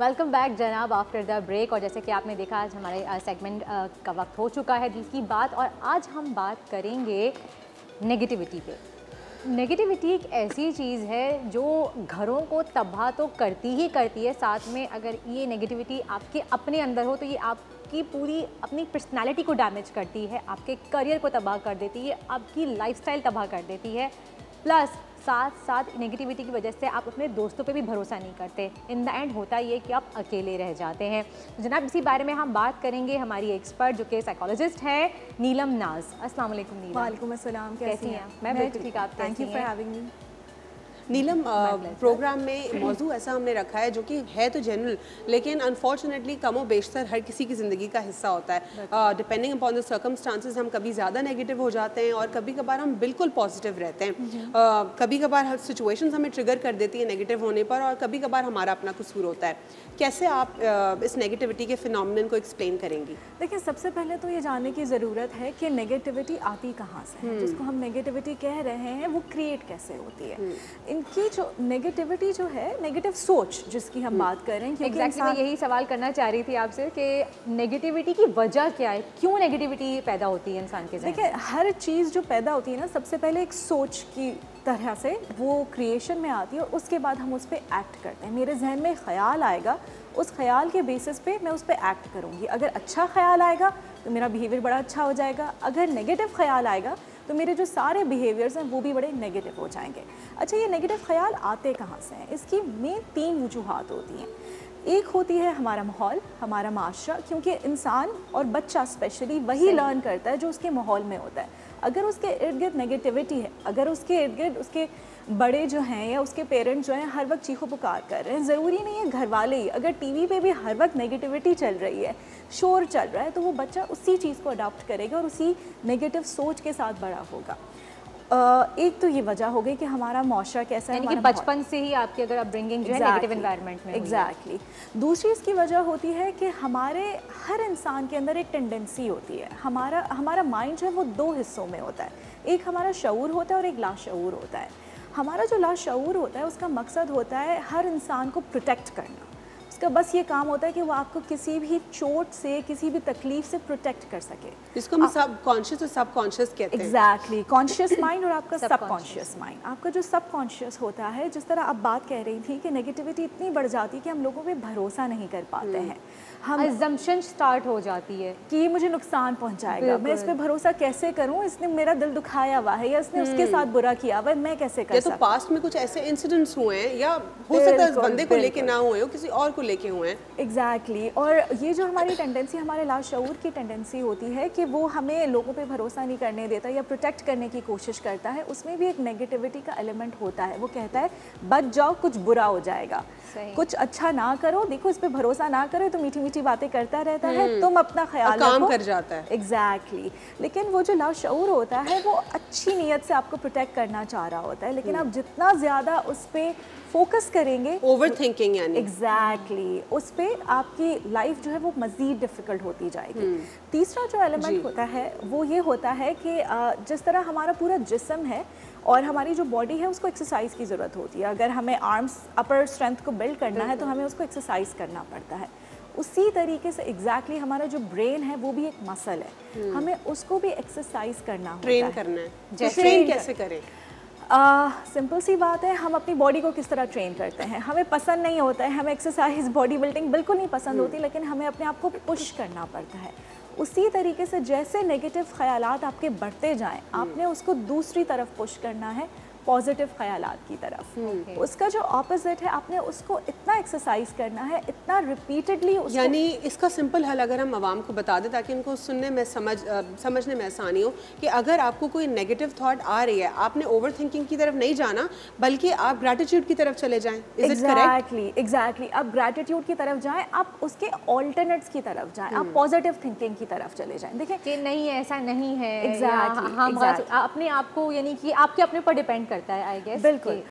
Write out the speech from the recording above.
Welcome back जनाब after the break. और जैसे कि आपने देखा आज हमारे सेगमेंट का वक्त हो चुका है दिल की बात, और आज हम बात करेंगे नेगेटिविटी पे। नेगेटिविटी एक ऐसी चीज़ है जो घरों को तबाह तो करती ही करती है, साथ में अगर ये नेगेटिविटी आपके अपने अंदर हो तो ये आपकी पूरी अपनी पर्सनालिटी को डैमेज करती है, आपके करियर को तबाह कर देती है, आपकी लाइफस्टाइल तबाह कर देती है। प्लस साथ साथ नेगेटिविटी की वजह से आप अपने दोस्तों पे भी भरोसा नहीं करते। इन द एंड होता ये कि आप अकेले रह जाते हैं। तो जनाब इसी बारे में हम बात करेंगे हमारी एक्सपर्ट जो कि साइकोलॉजिस्ट है नीलम नाज। अस्सलाम वालेकुम नीलम। वालेकुम अस्सलाम, कैसी हैं? मैं बिल्कुल ठीक, आप thank you for having me. Neelam, programme में मौजू ऐसा हमने रखा है जो कि है तो जनरल, लेकिन अनफॉर्चुनेटली कमो बेशतर हर किसी की ज़िंदगी का हिस्सा होता है। डिपेंडिंग अपॉन द सर्कमस्टांसेस हम कभी ज़्यादा नेगेटिव हो जाते हैं और कभी कभार हम बिल्कुल पॉजिटिव रहते हैं। कभी कभार हर सिचुएशंस हमें ट्रिगर कर देती है नेगेटिव होने पर, और कभी कभार हमारा अपना कसूर होता है। कैसे आप इस नेगेटिविटी के फिनोमिनन को एक्सप्लेन करेंगी? देखिए, सबसे पहले तो ये जानने की ज़रूरत है कि नेगेटिविटी आती कहाँ से है। जिसको हम नेगेटिविटी कह रहे हैं वो क्रिएट कैसे होती है। इनकी जो नेगेटिविटी जो है, नेगेटिव सोच जिसकी हम बात कर रहे हैं, क्योंकि एग्जैक्टली मैं यही सवाल करना चाह रही थी आपसे कि नेगेटिविटी की वजह क्या है, क्यों नेगेटिविटी पैदा होती है इंसान के ज़हन में? देखिए, हर चीज़ जो पैदा होती है ना, सबसे पहले एक सोच की तरह से वो क्रिएशन में आती है और उसके बाद हम उस पर एक्ट करते हैं। मेरे जहन में ख्याल आएगा, उस ख्याल के बेसिस पे मैं उस पर एक्ट करूँगी। अगर अच्छा ख्याल आएगा तो मेरा बिहेवियर बड़ा अच्छा हो जाएगा, अगर नेगेटिव ख्याल आएगा तो मेरे जो सारे बिहेवियर्स हैं वो भी बड़े नेगेटिव हो जाएंगे। अच्छा, ये नेगेटिव ख्याल आते कहाँ से हैं? इसकी मेन 3 वजूहात होती हैं। एक होती है हमारा माहौल, हमारा माशरा, क्योंकि इंसान और बच्चा स्पेशली वही लर्न करता है जो उसके माहौल में होता है। अगर उसके इर्द गिर्द नेगेटिविटी है, अगर उसके इर्द गिर्द उसके बड़े जो हैं या उसके पेरेंट्स जो हैं हर वक्त चीखो पुकार कर रहे हैं, ज़रूरी नहीं है घर वाले ही, अगर टीवी पे भी हर वक्त नेगेटिविटी चल रही है, शोर चल रहा है, तो वो बच्चा उसी चीज़ को अडॉप्ट करेगा और उसी नेगेटिव सोच के साथ बड़ा होगा। एक तो ये वजह हो गई कि हमारा माशरा कैसा है, यानी कि बचपन से ही आपकी अगर अपब्रिंगिंग जो है नेगेटिव एनवायरनमेंट में। एग्जैक्टली। दूसरी इसकी वजह होती है कि हमारे हर इंसान के अंदर एक टेंडेंसी होती है। हमारा माइंड जो है वो 2 हिस्सों में होता है। एक हमारा शऊर होता है और एक लाशऊर होता है। हमारा जो लाशऊर होता है उसका मकसद होता है हर इंसान को प्रोटेक्ट करना। उसका बस ये काम होता है कि वो आपको किसी भी चोट से, किसी भी तकलीफ से प्रोटेक्ट कर सके। इसको हम सबकॉन्शियस और सबकॉन्शियस कहते हैं। एग्जैक्टली, कॉन्शियस माइंड और आपका सबकॉन्शियस माइंड। आपका जो सबकॉन्शियस होता है, जिस तरह आप बात कह रही थी कि नेगेटिविटी इतनी बढ़ जाती है कि हम लोगों पे भरोसा नहीं कर पाते हैं। हम अजम्पशन स्टार्ट हो जाती है कि ये मुझे नुकसान पहुंचाएगा, मैं इस पे भरोसा कैसे करूं, इसने मेरा दिल दुखाया हुआ है या इसने उसके साथ बुरा किया हुआ है, मैं कैसे कर सकता? तो पास्ट में कुछ ऐसे इंसिडेंट्स हुए हैं, या हो सकता है इस बंदे को लेके ना हुए हो, किसी और को लेके हुए हैं। एग्जैक्टली। और ये जो हमारी टेंडेंसी, हमारे लाशऊर की टेंडेंसी होती है कि वो हमें लोगों पे भरोसा नहीं करने देता या प्रोटेक्ट करने की कोशिश करता है, उसमें भी एक नेगेटिविटी का एलिमेंट होता है। वो कहता है बच जाओ, कुछ बुरा हो जाएगा, कुछ अच्छा ना करो, देखो इस पे भरोसा ना करो, तो मीठी मीठी बातें करता रहता है, तुम अपना ख्याल रखो, काम कर जाता है। एग्जैक्टली। लेकिन वो जो लाशऊर होता है वो अच्छी नीयत से आपको प्रोटेक्ट करना चाह रहा होता है, लेकिन आप जितना ज़्यादा उस पर फोकस करेंगे, ओवर थिंकिंग यानी, एग्जैक्टली, उस पर आपकी लाइफ जो है वो मज़ीद डिफ़िकल्ट होती जाएगी। तीसरा जो एलिमेंट होता है वो ये होता है कि जिस तरह हमारा पूरा जिस्म है और हमारी जो बॉडी है उसको एक्सरसाइज की ज़रूरत होती है। अगर हमें आर्म्स अपर स्ट्रेंथ को बिल्ड करना है तो हमें उसको एक्सरसाइज करना पड़ता है। उसी तरीके से एग्जैक्टली हमारा जो ब्रेन है वो भी एक मसल है, हमें उसको भी एक्सरसाइज करना होता है, ट्रेन करना है। ट्रेन कैसे करें? सिंपल सी बात है, हम अपनी बॉडी को किस तरह ट्रेन करते हैं। हमें पसंद नहीं होता है, हमें एक्सरसाइज, बॉडी बिल्डिंग बिल्कुल नहीं पसंद होती, लेकिन हमें अपने आप को पुश करना पड़ता है। उसी तरीके से जैसे नेगेटिव ख्यालात आपके बढ़ते जाएं, आपने उसको दूसरी तरफ पुश करना है, पॉजिटिव ख्यालात की तरफ। उसका जो ऑपोजिट है, आपने उसको इतना एक्सरसाइज करना है, इतना रिपीटेडली। यानी इसका सिंपल हल अगर हम आवाम को बता दें ताकि उनको सुनने में समझने में आसानी हो, कि अगर आपको कोई नेगेटिव थॉट आ रही है, आपने ओवर थिंकिंग की तरफ नहीं जाना, बल्कि आप ग्रैटिट्यूड की तरफ चले जाएं। एग्जैक्टली, आप ग्रैटिट्यूड की तरफ जाएं, आप उसके ऑल्टरनेट्स की तरफ जाएं, आप पॉजिटिव थिंकिंग की तरफ चले जाएं। देखिए कि नहीं ऐसा नहीं है, एग्जैक्टली, हम अपने आप को, यानी कि आपके अपने पर डिपेंड करता है, आई गेस। बिल्कुल।